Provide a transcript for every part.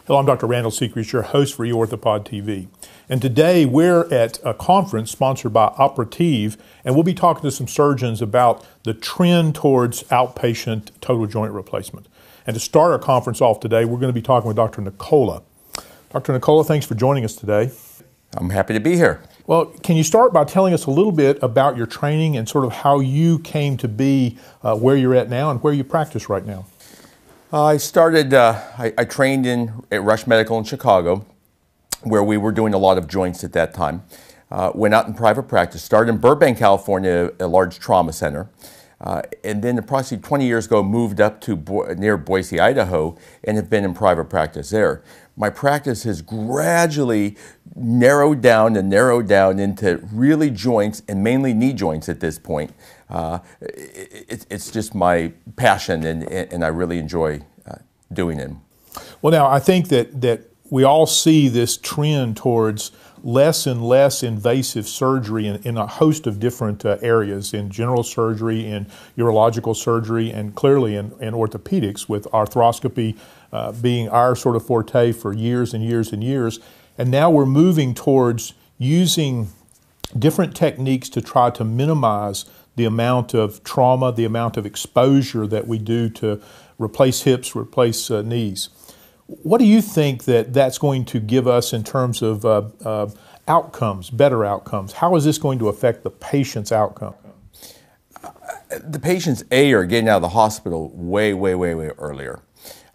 Hello, I'm Dr. Randall Sechrest, your host for eOrthopodTV. And today we're at a conference sponsored by Outpatient, and we'll be talking to some surgeons about the trend towards outpatient total joint replacement. And to start our conference off today, we're going to be talking with Dr. Nicola. Dr. Nicola, thanks for joining us today. I'm happy to be here. Well, can you start by telling us a little bit about your training and sort of how you came to be where you're at now and where you practice right now? I trained at Rush Medical in Chicago, where we were doing a lot of joints at that time. Went out in private practice, started in Burbank, California, a large trauma center. And then approximately 20 years ago, moved up to near Boise, Idaho, and have been in private practice there. My practice has gradually narrowed down into really joints and mainly knee joints at this point. It's just my passion, and I really enjoy doing it. Well, now, I think that we all see this trend towards less and less invasive surgery in a host of different areas, in general surgery, in urological surgery, and clearly in orthopedics, with arthroscopy being our sort of forte for years and years and years. And now we're moving towards using different techniques to try to minimize the amount of trauma, the amount of exposure that we do to replace hips, replace knees. What do you think that's going to give us in terms of outcomes, better outcomes? How is this going to affect the patient's outcome? The patients, are getting out of the hospital way earlier.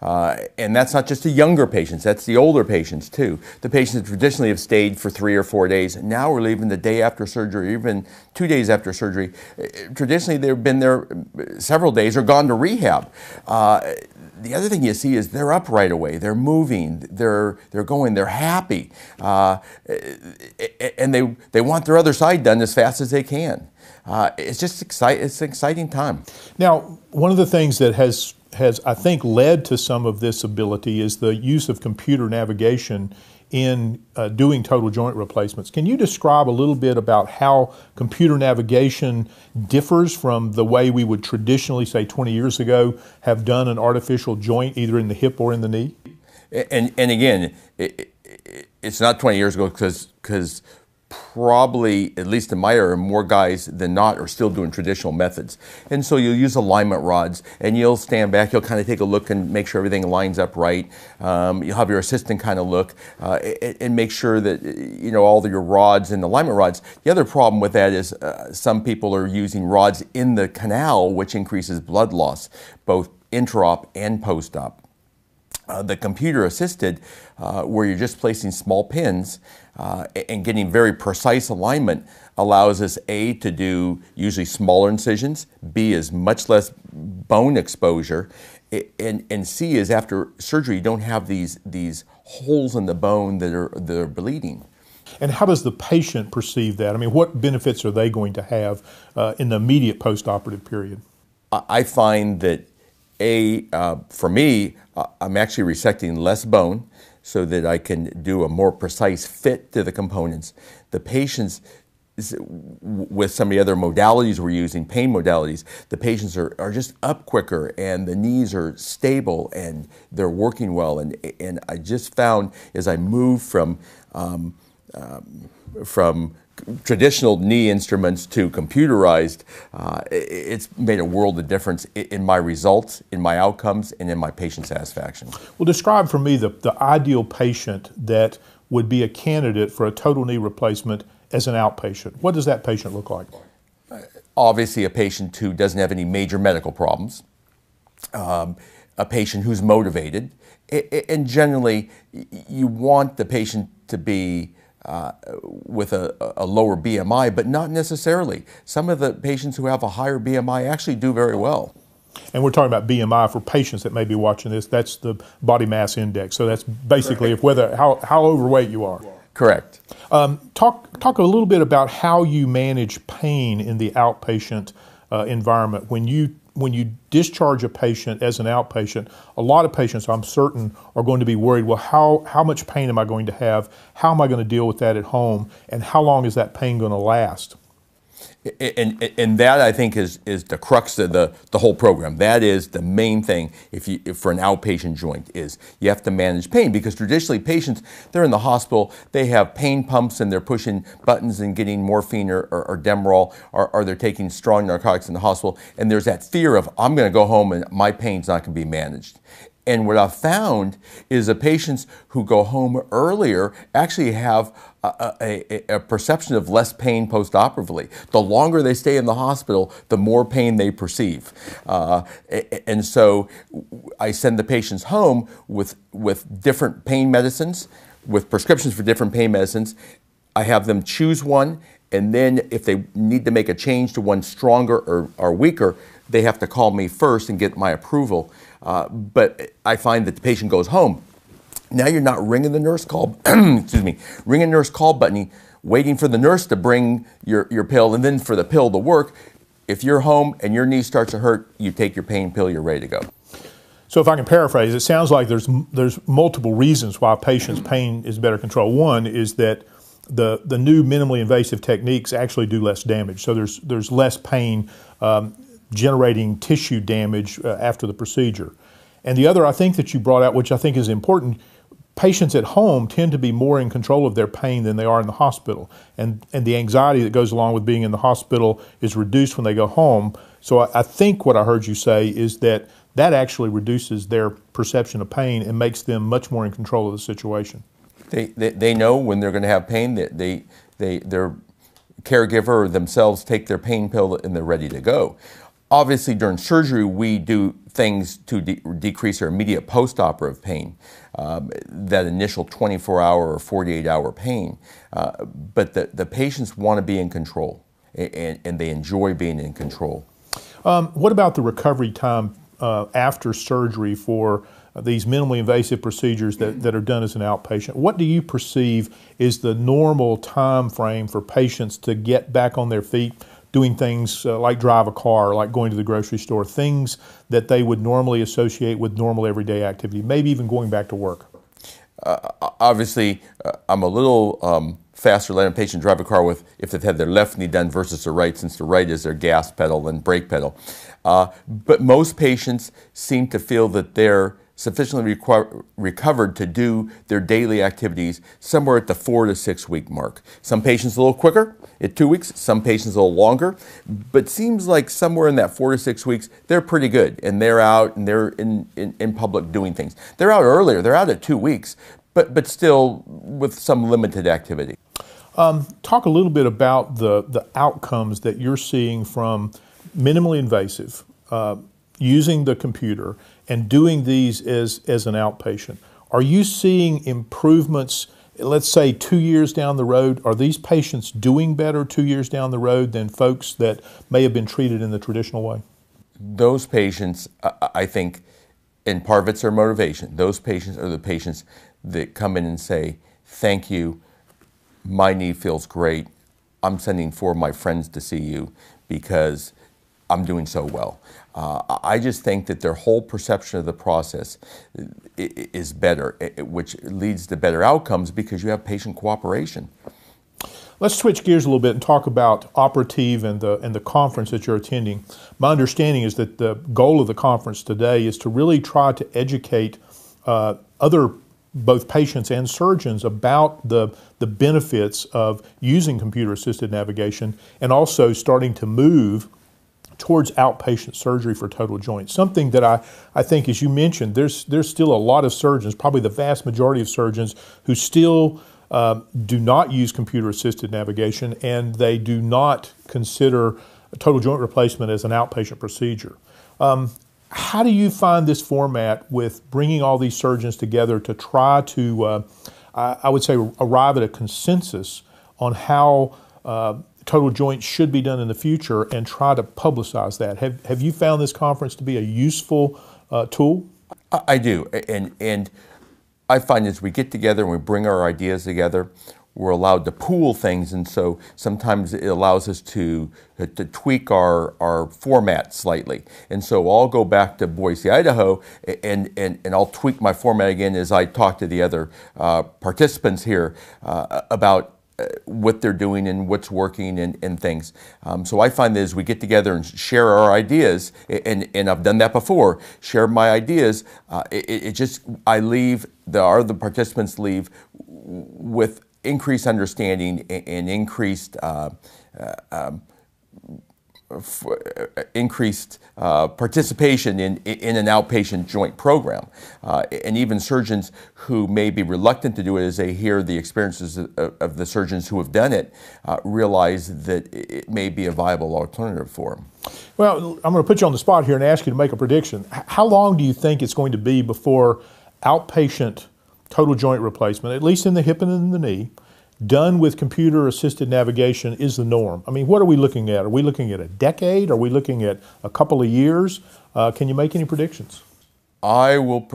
And that's not just the younger patients, that's the older patients too. The patients that traditionally have stayed for 3 or 4 days, now we're leaving the day after surgery, even 2 days after surgery. Traditionally they've been there several days or gone to rehab. The other thing you see is they're up right away, they're moving, they're going, they're happy, and they want their other side done as fast as they can. It's just it's an exciting time. Now, one of the things that has I think led to some of this ability is the use of computer navigation in doing total joint replacements. Can you describe a little bit about how computer navigation differs from the way we would traditionally, say 20 years ago, have done an artificial joint either in the hip or in the knee? And again, it's not 20 years ago because probably, at least in my area, more guys than not are still doing traditional methods. And so you'll use alignment rods, and you'll stand back, you'll kind of take a look and make sure everything lines up right. You'll have your assistant kind of look and make sure that, all of your rods and alignment rods. The other problem with that is some people are using rods in the canal, which increases blood loss, both intra-op and post-op. The computer assisted, where you're just placing small pins and getting very precise alignment, allows us A, to do usually smaller incisions, B, is much less bone exposure, and C, is after surgery you don't have these holes in the bone that are bleeding. And how does the patient perceive that? I mean, what benefits are they going to have in the immediate post-operative period? I find that for me, I'm actually resecting less bone so that I can do a more precise fit to the components. The patients, with some of the other modalities we're using, pain modalities, the patients are just up quicker and the knees are stable and they're working well. And I just found as I move from traditional knee instruments to computerized, it's made a world of difference in my results, in my outcomes, and in my patient satisfaction. Well, describe for me the ideal patient that would be a candidate for a total knee replacement as an outpatient. What does that patient look like? Obviously, a patient who doesn't have any major medical problems, a patient who's motivated, and generally, you want the patient to be with a lower BMI, but not necessarily. Some of the patients who have a higher BMI actually do very well. And we're talking about BMI for patients that may be watching this. That's the body mass index. So that's basically how overweight you are. Correct. Talk a little bit about how you manage pain in the outpatient environment. When you discharge a patient as an outpatient, a lot of patients, I'm certain, are going to be worried, well, how much pain am I going to have? How am I going to deal with that at home? And how long is that pain going to last? And that, I think, is the crux of the whole program. That is the main thing if for an outpatient joint, is you have to manage pain, because traditionally patients, they're in the hospital, they have pain pumps and they're pushing buttons and getting morphine or Demerol, or they're taking strong narcotics in the hospital, and there's that fear of, I'm going to go home and my pain's not going to be managed. And what I've found is the patients who go home earlier actually have a perception of less pain post-operatively. The longer they stay in the hospital, the more pain they perceive. And so I send the patients home with different pain medicines, with prescriptions for different pain medicines. I have them choose one, and then if they need to make a change to one stronger or weaker, they have to call me first and get my approval. But I find that the patient goes home. Now you're not ringing the nurse call, excuse me, ringing nurse call button, waiting for the nurse to bring your pill and then for the pill to work. If you're home and your knee starts to hurt, you take your pain pill, you're ready to go. So if I can paraphrase, it sounds like there's multiple reasons why a patient's pain is better controlled. One is that the new minimally invasive techniques actually do less damage. So there's less pain generating tissue damage after the procedure. And the other, I think, that you brought out, which I think is important, patients at home tend to be more in control of their pain than they are in the hospital. And the anxiety that goes along with being in the hospital is reduced when they go home. So I think what I heard you say is that actually reduces their perception of pain and makes them much more in control of the situation. They know when they're going to have pain, that their caregiver or themselves take their pain pill and they're ready to go. Obviously, during surgery, we do things to decrease our immediate post-operative pain, that initial 24-hour or 48-hour pain. But the patients want to be in control, and they enjoy being in control. What about the recovery time after surgery for these minimally invasive procedures that are done as an outpatient? What do you perceive is the normal time frame for patients to get back on their feet, doing things like drive a car, like going to the grocery store, things that they would normally associate with normal everyday activity, maybe even going back to work? Obviously, I'm a little faster letting a patient drive a car if they've had their left knee done versus their right, since the right is their gas pedal and brake pedal. But most patients seem to feel that they're sufficiently recovered to do their daily activities somewhere at the 4 to 6 week mark. Some patients a little quicker, at 2 weeks, some patients a little longer, but seems like somewhere in that 4 to 6 weeks, they're pretty good, and they're out and they're in public doing things. They're out earlier, they're out at 2 weeks, but still with some limited activity. Talk a little bit about the outcomes that you're seeing from minimally invasive, using the computer and doing these as an outpatient. Are you seeing improvements, let's say 2 years down the road? Are these patients doing better 2 years down the road than folks that may have been treated in the traditional way? Those patients, I think, and part of it's their motivation. Those patients are the patients that come in and say, thank you, my knee feels great, I'm sending 4 of my friends to see you because I'm doing so well. I just think that their whole perception of the process is better, which leads to better outcomes because you have patient cooperation. Let's switch gears a little bit and talk about OPERTIV and the conference that you're attending. My understanding is that the goal of the conference today is to really try to educate both patients and surgeons about the benefits of using computer-assisted navigation, and also starting to move towards outpatient surgery for total joints. Something that I think, as you mentioned, there's still a lot of surgeons, probably the vast majority of surgeons, who still do not use computer-assisted navigation, and they do not consider a total joint replacement as an outpatient procedure. How do you find this format with bringing all these surgeons together to try to, I would say, arrive at a consensus on how total joints should be done in the future and try to publicize that? Have you found this conference to be a useful tool? I do, and I find as we get together and we bring our ideas together, we're allowed to pool things, and so sometimes it allows us to tweak our format slightly. And so I'll go back to Boise, Idaho, and I'll tweak my format again as I talk to the other participants here about what they're doing and what's working and things. So I find that as we get together and share our ideas, and I've done that before, share my ideas, I leave, the participants leave with increased understanding and increased participation in an outpatient joint program. And even surgeons who may be reluctant to do it, as they hear the experiences of the surgeons who have done it, realize that it may be a viable alternative for them. Well, I'm going to put you on the spot here and ask you to make a prediction. How long do you think it's going to be before outpatient total joint replacement, at least in the hip and in the knee, done with computer-assisted navigation is the norm? I mean, what are we looking at? Are we looking at a decade? Are we looking at a couple of years? Can you make any predictions? I will,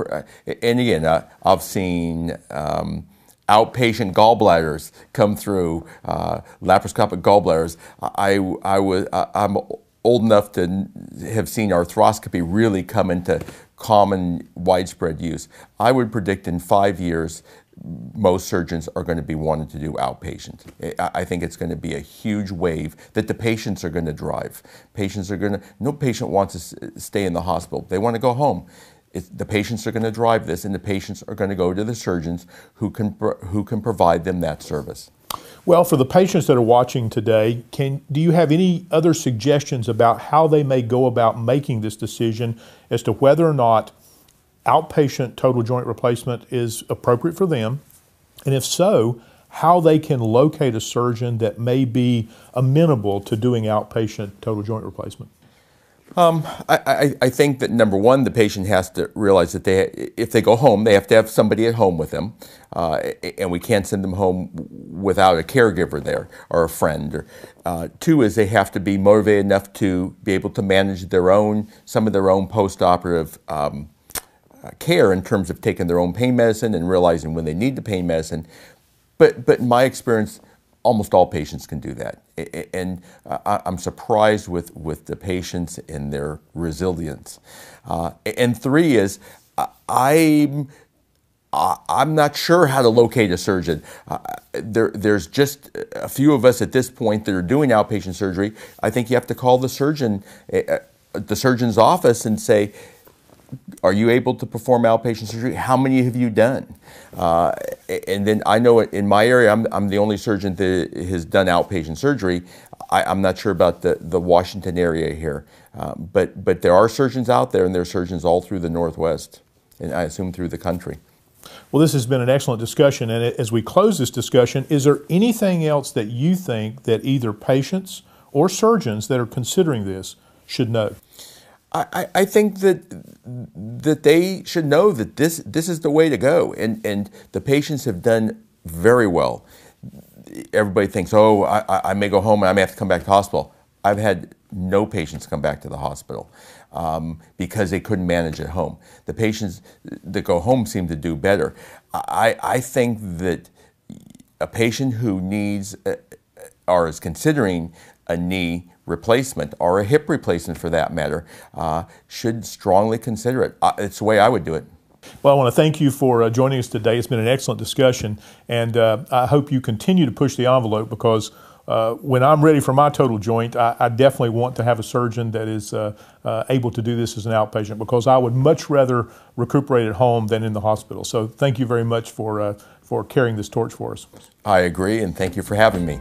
and again, I've seen outpatient gallbladders come through, laparoscopic gallbladders. I'm old enough to have seen arthroscopy really come into common, widespread use. I would predict in 5 years, most surgeons are going to be wanting to do outpatient. I think it's going to be a huge wave that the patients are going to drive. No patient wants to stay in the hospital. They want to go home. The patients are going to drive this, and the patients are going to go to the surgeons who can provide them that service. Well, for the patients that are watching today, do you have any other suggestions about how they may go about making this decision as to whether or not outpatient total joint replacement is appropriate for them? And if so, how they can locate a surgeon that may be amenable to doing outpatient total joint replacement? I think that number one, the patient has to realize that if they go home, they have to have somebody at home with them, and we can't send them home without a caregiver there or a friend. Two is they have to be motivated enough to be able to manage some of their own post-operative care in terms of taking their own pain medicine and realizing when they need the pain medicine. But in my experience, almost all patients can do that. And I'm surprised with the patients and their resilience. And three is, I'm not sure how to locate a surgeon. There's just a few of us at this point that are doing outpatient surgery. I think you have to call the surgeon's office and say, are you able to perform outpatient surgery? How many have you done? And then I know in my area, I'm the only surgeon that has done outpatient surgery. I'm not sure about the Washington area here. But there are surgeons out there, and there are surgeons all through the Northwest, and I assume through the country. Well, this has been an excellent discussion. And as we close this discussion, is there anything else that you think that either patients or surgeons that are considering this should know? I think that they should know that this is the way to go, and the patients have done very well. Everybody thinks, oh, I may go home and I may have to come back to the hospital. I've had no patients come back to the hospital because they couldn't manage at home. The patients that go home seem to do better. I think that a patient who needs or is considering a knee replacement or a hip replacement for that matter should strongly consider it. It's the way I would do it. Well, I want to thank you for joining us today. It's been an excellent discussion, and I hope you continue to push the envelope, because when I'm ready for my total joint, I definitely want to have a surgeon that is able to do this as an outpatient, because I would much rather recuperate at home than in the hospital. So thank you very much for carrying this torch for us. I agree, and thank you for having me.